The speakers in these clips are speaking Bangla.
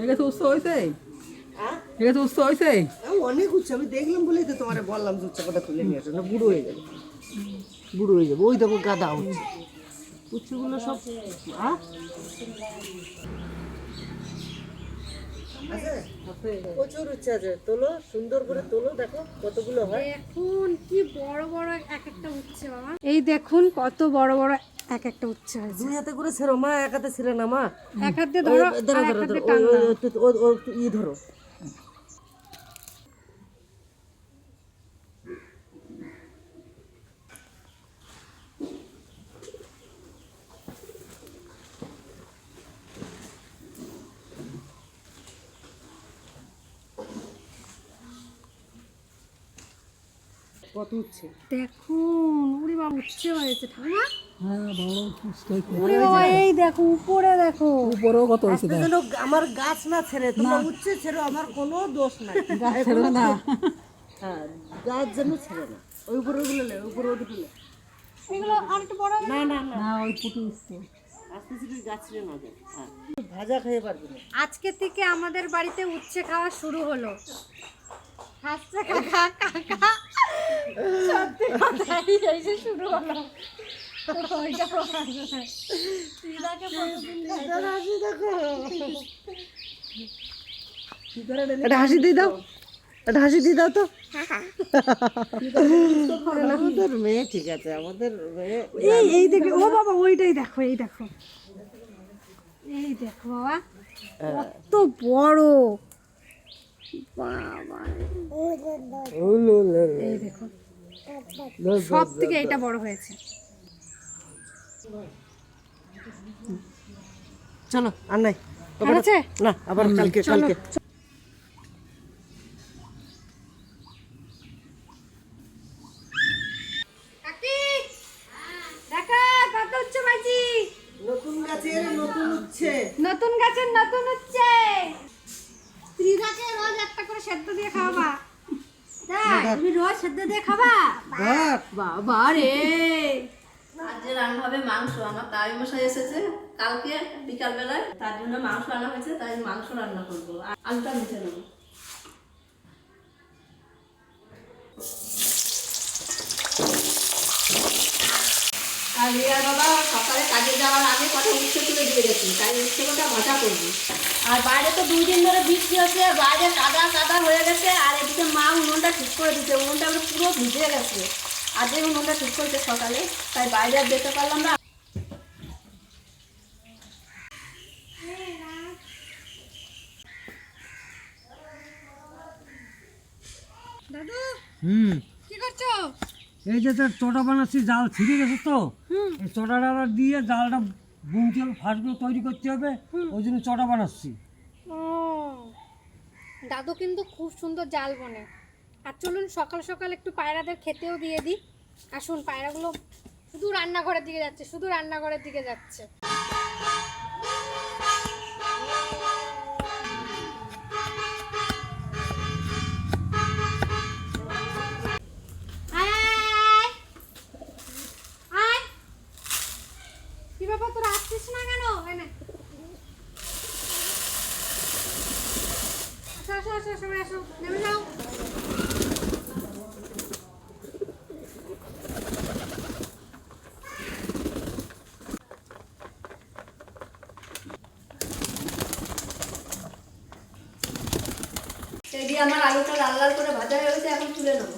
এগুলো উৎস হয়েছে, হ্যাঁ এগুলো উৎস হয়েছে। অনেক উচ্ছে, আমি দেখলাম বলেই তো তোমার বললাম যে উচ্ছে কটা তুলে নিয়ে আসো, না বুড়ো হয়ে যাবে, বুড়ো হয়ে যাবে। ওই দেখো গাদা উচ্ছে, উচ্ছেগুলো সব হ্যাঁ প্রচুর উচ্ছে আছে। তোলো, সুন্দর করে তোলো, দেখো কতগুলো হয়। দেখুন কি বড় বড় এক একটা উচ্ছে বাবা, এই দেখুন কত বড় বড় এক একটা উচ্ছে হয়েছে। দুই হাতে করে ছেড়ো মা, এক হাতে ছেড়ে না মা। এক হাত দিয়ে ধরো ধরো আর এক ধরো হাত ধরো, দিয়ে টান দাও। ই ধরো। কত উচ্ছে দেখুন উড়ি বাবা উচ্ছে হয়েছে ঠাকুমা। হ্যাঁ বড় উৎসই তো। উড়ি বাবা এই দেখো উপরে দেখো। উপরেও কত হয়েছে দেখ। যেন আমার গাছ না ছেড়ে, তোমরা উচ্ছে ছেড়ো, আমার কোনো দোষ নাই। গাছ ছেড়ে না। হ্যাঁ গাছ যেন ছেড়ে না। ওই উপরে ওগুলো লে, উপরে ওগুলো লে। এগুলো আর একটু বড় হবে। না না না, না ওই পুটু উঠছে। আস্তে আস্তে গাছ ছেড়ে না যায়। হ্যাঁ ভাজা খেয়ে পারবি না। আজকে থেকে আমাদের বাড়িতে উচ্ছে খাওয়া শুরু হলো। হাসছে কাকা কাকা, সত্যি কথাই এই যে শুরু হলো। ওইটা দিদাকে প্রতিদিন খাইতে হাসি দেখো, কি করে দিলে? একটা হাসি দিয়ে দাও, একটা হাসি দিয়ে দাও তো। আমাদের মেয়ে ঠিক আছে, আমাদের মেয়ে। এই এই দেখো ও বাবা, ওইটাই দেখো, এই দেখো, এই দেখো বাবা কত বড় বাবা, এই দেখো সব থেকে এটা বড় হয়েছে। চলো আর নাই আর আছে? না, আবার কালকে চলো। কালকে। কাকি দেখা কত উচ্ছে পাইছি, নতুন গাছের নতুন উচ্ছে। নতুন গাছের নতুন উচ্ছে। স্ত্রীরাকে রোজ একটা করে সেদ্ধ দিয়ে খাওয়াবা। তাই তুমি রোজ সেদ্ধ দিয়ে খাবা? ধর বাবা রে, আজ যে রান্না হবে মাংস, আমার তাই মশাই এসেছে কালকে বিকাল বেলায়, তার জন্য মাংস আনা হয়েছে, তাই মাংস রান্না করবো। আর আলুটা মিশে নেবো। আর রিয়ার বাবা সকালে কাজে যাওয়ার আগে কটা উচ্ছে তুলে দিয়ে গেছি, তাই উচ্ছেটা ভাজা করবো। আর বাইরে তো 2 দিন ধরে বৃষ্টি হচ্ছে, বাইরে কাদা কাদা হয়ে গেছে। আর এদিকে মা উনুনটা ঠিক করে দিচ্ছে, উনুনটা পুরো ভিজে গেছে। আজকে উনুনটা ঠিক করেছে সকালে, তাই বাইরে আর যেতে পারলাম না। দাদু হুম, কি করছো? এই যে তোর চটা বানাচ্ছি, জাল ছিঁড়ে গেছে তো, এই চটাটা দিয়ে জালটা বুনতে হবে, ফাঁসগুলো তৈরি করতে হবে, ওই জন্য চটা বানাচ্ছি। ও দাদু কিন্তু খুব সুন্দর জাল বনে। আর চলুন সকাল সকাল একটু পায়রাদের খেতেও দিয়ে দিই। আসুন, পায়রাগুলো শুধু রান্নাঘরের দিকে যাচ্ছে, শুধু রান্নাঘরের দিকে যাচ্ছে। আয়, আয়। কি ব্যাপার, তোরা আসছিস না কেন? এনে আসো আসো আসো, সবাই আসো, নেমে যাও। এদিকে আমার আলুটা লাল লাল করে ভাজা হয়ে গেছে, এখন তুলে নেবো।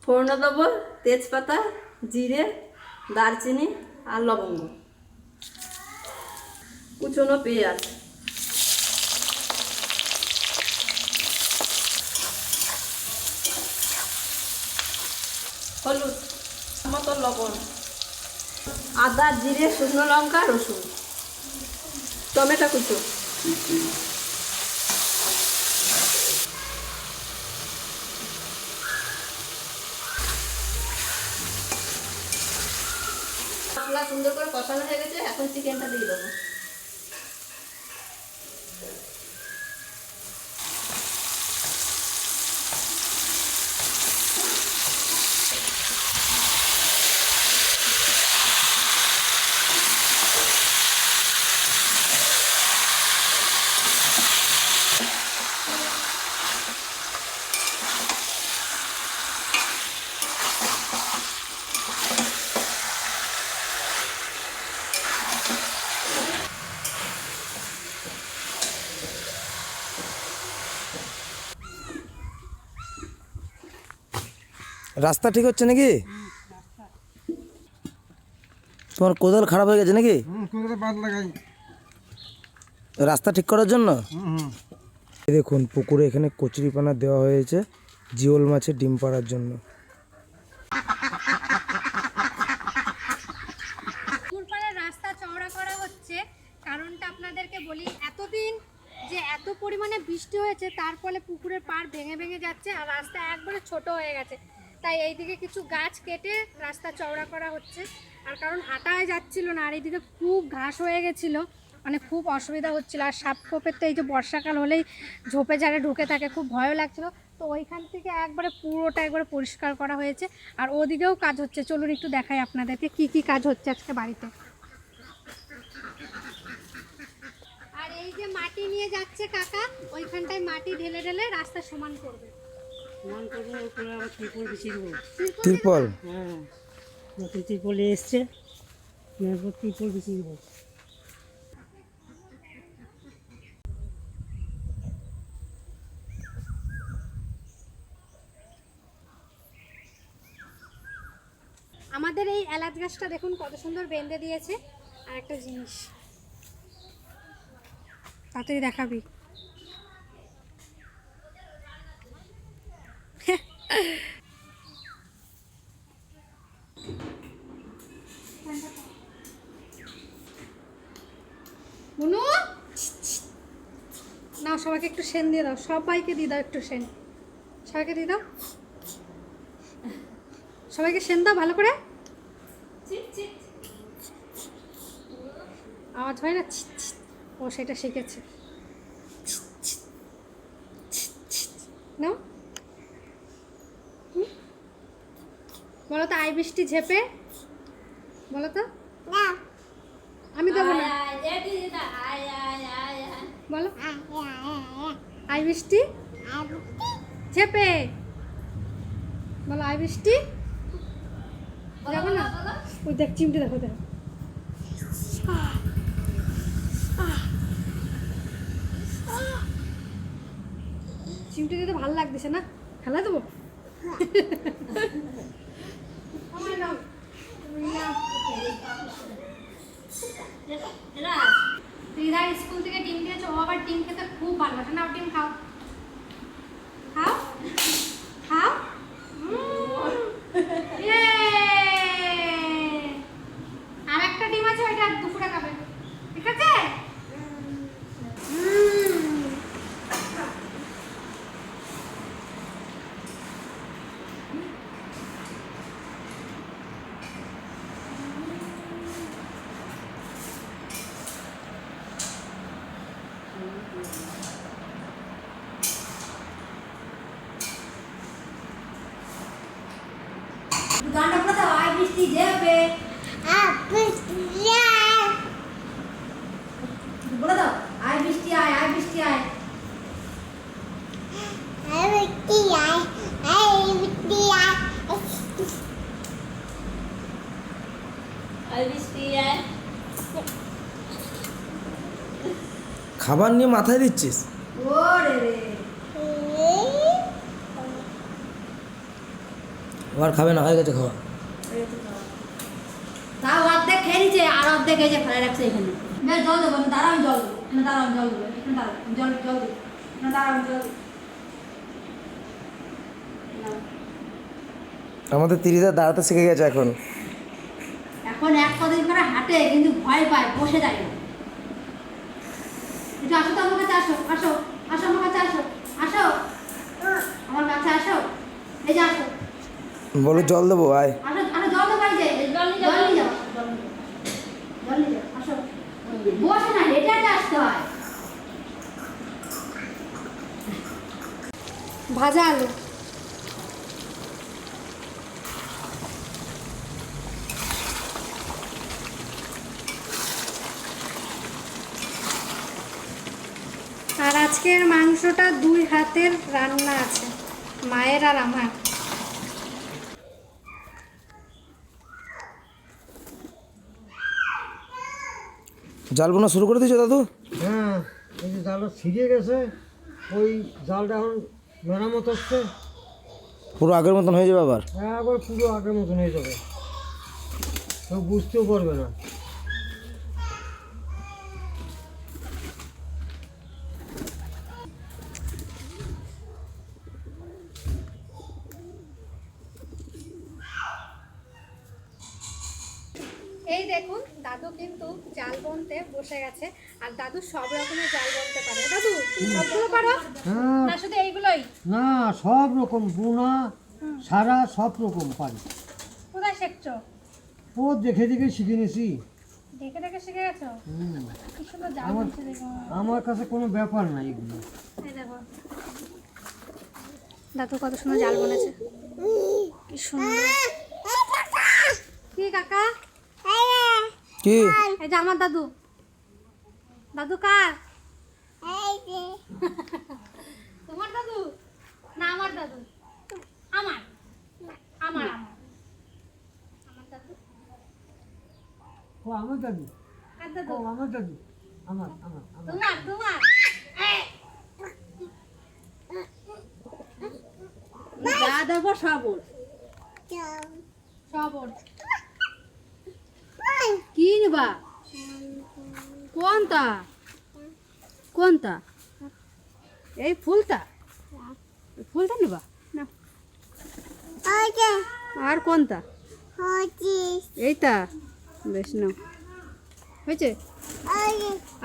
ফোড়ন দেবো তেজপাতা, জিরে, দারচিনি আর লবঙ্গ, কুচনো পেঁয়াজ, হলুদ, মতো লবণ, আদা, জিরে, শুকনো লঙ্কা, রসুন, টমেটো কুচো। মশলা সুন্দর করে কষানো হয়ে গেছে, এখন চিকেনটা দিয়ে দেবো। রাস্তা ঠিক হচ্ছে নাকি? তোমার কোদাল খারাপ হয়ে গেছে নাকি? রাস্তা ঠিক করার জন্য? এই দেখুন পুকুরে এখানে কচুরিপানা দেওয়া হয়েছে জিওল মাছের ডিম পাড়ার জন্য। পুকুর পাড়ের রাস্তা চওড়া করা হচ্ছে, কারণটা আপনাদেরকে বলি। এতদিন যে এত পরিমাণে বৃষ্টি হয়েছে, তার ফলে পুকুরের পাড় ভেঙে ভেঙে যাচ্ছে আর রাস্তা একবারে ছোট হয়ে গেছে। তাই এইদিকে কিছু গাছ কেটে রাস্তা চওড়া করা হচ্ছে। আর কারণ হাঁটায় যাচ্ছিল না, আর এইদিকে খুব ঘাস হয়ে গেছিল, মানে খুব অসুবিধা হচ্ছিল। আর সাপ খোপের তো এই যে বর্ষাকাল হলেই ঝোপে ঝাড়ে ঢুকে থাকে, খুব ভয়ও লাগছিল। তো ওইখান থেকে একবারে পুরোটা একবারে পরিষ্কার করা হয়েছে। আর ওদিকেও কাজ হচ্ছে, চলুন একটু দেখাই আপনাদেরকে কি কি কাজ হচ্ছে আজকে বাড়িতে। আর এই যে মাটি নিয়ে যাচ্ছে কাকা, ওইখানটায় মাটি ঢেলে ঢেলে রাস্তা সমান করবে। সমান করবো, ওপরে আবার ত্রিপল বিছিয়ে দেবো। তিরপল? হ্যাঁ, নতুন ত্রিপল এসছে, এরপর ত্রিপল বিছিয়ে দেবো। আমাদের এই এলাচ গাছটা দেখুন কত সুন্দর বেঁধে দিয়েছে। আর একটা জিনিস তাড়াতাড়ি দেখাবি। মুনু না, সবাইকে একটু সেন দিয়ে দাও, সবাইকে দিয়ে দাও একটু সেন, সবাইকে দিয়ে দাও, সবাইকে সেন দাও ভালো করে। আওয়াজ হয় না? ও সেটা শিখেছে। নাও, বলো তো আই বৃষ্টি ঝেপে, বলো তো। আমি দেবো না, বলো আই বৃষ্টি ঝেপে, বলো আই বৃষ্টি। যাবো না, ওই দেখ চিমটে, দেখো দেখো। চিমটে দিতে ভালো লাগতেছে না, খেলা দেবো। রিধা স্কুল থেকে ডিম দিয়েছে, ও আবার ডিম খেতে খুব ভালোবাসে। নাও ডিম খাও, খাও খাও। আর একটা ডিম আছে, ওইটা দুপুরে খাবে, ঠিক আছে? গানটা বলে দাও, আই বৃষ্টি ঝেপে। বলে দাও, আই বৃষ্টি আয়, আই বৃষ্টি আয়। আই বৃষ্টি আয়। খাবার নিয়ে মাথায় দিচ্ছিস? ওরে রে, আবার খাবে না, হয়ে গেছে খাওয়া। তাও অর্ধেক খেয়ে নিচ্ছে, আর অর্ধেক এই যে ফেলে রাখছে এখানে। বেশ জল দেবো, দাঁড়াও আমি জল দেবো, এখানে দাঁড়াও আমি জল দেবো, এখানে দাঁড়াও জল জল দেবো, এখানে দাঁড়াও আমি জল দেবো। আমাদের তিরিদা দাঁড়াতে শিখে গেছে এখন। এখন এক কদিন করে হাঁটে, কিন্তু ভয় পায়, বসে যায় না। একটু আসো তো আমার কাছে, আসো আসো আসো আমার কাছে, আসো আসো আমার কাছে আসো, এই যে আসো, বলো জল দেবো, আয়। আসো আসো, জল তো পাই যায়, জল নিয়ে যাও, জল নিয়ে যাও, আসো। বসে না, হেঁটে হেঁটে আসতে হয়। ভাজা আলু, আর আজকের মাংসটা 2 হাতের রান্না আছে, মায়ের আর আমার। জাল বোনা শুরু করে দিয়েছো দাদু? হ্যাঁ, এই যে জালটা ছিঁড়ে গেছে, ওই জালটা এখন মেরামত হচ্ছে। পুরো আগের মতন হয়ে যাবে আবার? হ্যাঁ, আবার পুরো আগের মতন হয়ে যাবে, কেউ বুঝতেও পারবে না। এই দেখুন দাদু কিন্তু জাল বুনতে বসে গেছে, আর দাদু সব রকমের জাল বুনতে পারে। দাদু তুমি সবগুলো পারো হ্যাঁ, না শুধু এইগুলোই? না, সব রকম বোনা সারা সব রকম পারি। কোথায় শিখছো? ও দেখে দেখে শিখে নিয়েছি। দেখে দেখে শিখে গেছো? কি সুন্দর জাল আমার বুনছে দেখো। আমার কাছে কোনো ব্যাপার নাই এগুলো। এই দেখো দাদু কত সুন্দর জাল বুনেছে, কি সুন্দর। কি কাকা? কি? এই যে আমার দাদু। দাদু কার? তোমার দাদু না আমার দাদু? আমার আমার আমার আমার দাদু। ও আমার দাদু, কার দাদু? ও আমার দাদু, আমার আমার আমার। তোমার তোমার যা দেবো সব ওর। সব ওর। কি নিবা? কোনটা কোনটা? এই ফুলটা? এই ফুলটা নিবা না? আর কোনটা? এইটা বেশ না হয়েছে?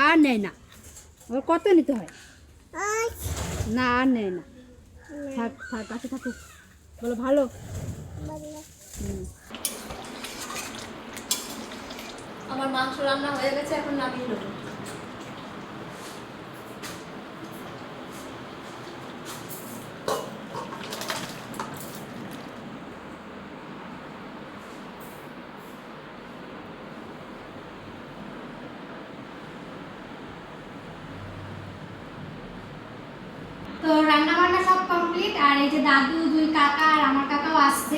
আর নেই না, ওর কত নিতে হয়? না আর নেই না, থাক থাক কাছে থাকুক। বলো ভালো। আমার মাংস রান্না হয়ে গেছে, এখন নামিয়ে নেবো। তো রান্না বান্না সব কমপ্লিট, আর এই যে দাদু, দুই কাকা আর আমার কাকাও আসছে।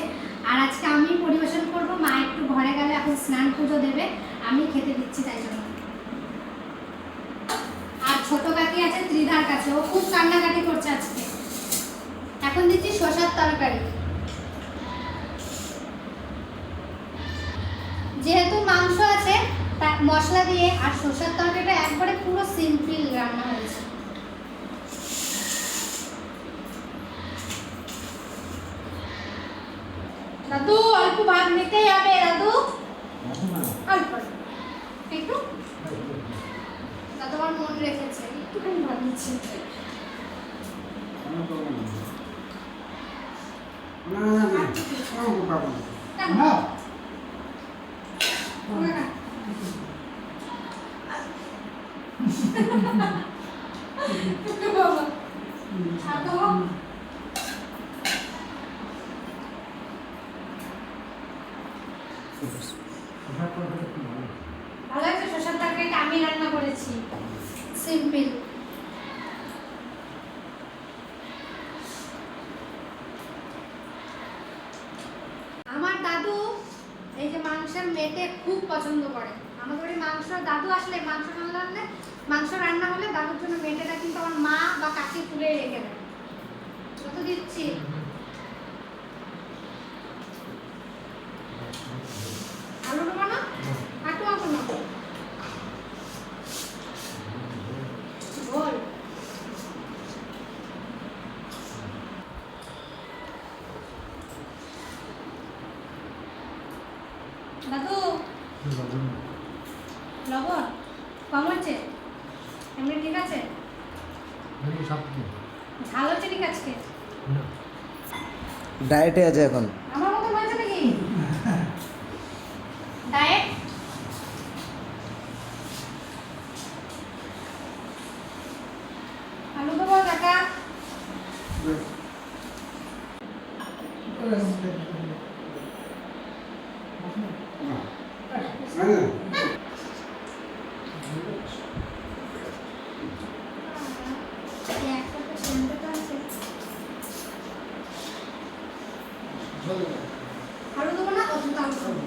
আর আজকে আমি পরিবেশন করব, মা একটু ঘরে গেলে এখন স্নান পুজো দেবে, আমি খেতে দিচ্ছি তাই জন্য। আর ছোট কাকি আছে ত্রিধার কাছে, ও খুব কান্নাকাটি করছে আজকে। এখন দিচ্ছি শসার তরকারি। যেহেতু মাংস আছে তা মশলা দিয়ে, আর শসার তরকারিটা একবারে পুরো সিম্পল রান্না হয়েছে। দাদু অল্প ভাত নিতেই হবে দাদু, অল্প একটু। দাদু আমার মন রেখেছে, একটুখানি ভাত নিচ্ছি। ভালো আছে শসার তরকারিটা আমি রান্না করেছি, সিম্পল। আমার দাদু এই যে মাংসের মেটে খুব পছন্দ করে। আমাদের বাড়ি মাংস, দাদু আসলে মাংস রান্না হলে দাদুর জন্য মেটেটা কিন্তু আমার মা বা কাকি তুলে রেখে দেয়। কত দিচ্ছি? আলু নেবো না? একটু অল্প নেবো। বল দাদু, লবণ কম হচ্ছে? এমনি ঠিক আছে? ঝাল হচ্ছে ঠিক আজকে? ডায়েটে আছে এখন। আমার মতো বলছে নাকি ডায়েট? আলু দেবো কাকা? আলু দেবো না, অত দাম দেবো।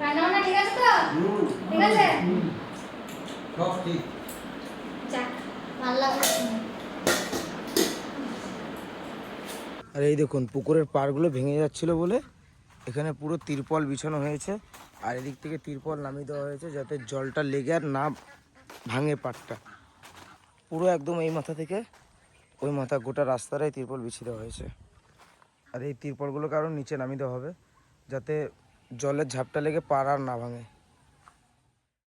রান্না বান্না ঠিক আছে তো? ঠিক আছে? সব ঠিক। যাক ভালো লাগলো শুনে। আর এই দেখুন পুকুরের পাড়গুলো ভেঙে যাচ্ছিল বলে এখানে পুরো তিরপল বিছানো হয়েছে, আর এদিক থেকে তিরপল নামিয়ে দেওয়া হয়েছে যাতে জলটা লেগে আর না ভাঙে পাড়টা। পুরো একদম এই মাথা থেকে ওই মাথা গোটা রাস্তাটাই তিরপল বিছিয়ে দেওয়া হয়েছে। আর এই তিরপলগুলো কারণ নিচে নামিয়ে দেওয়া হবে যাতে জলের ঝাপটা লেগে পাড় আর না ভাঙে।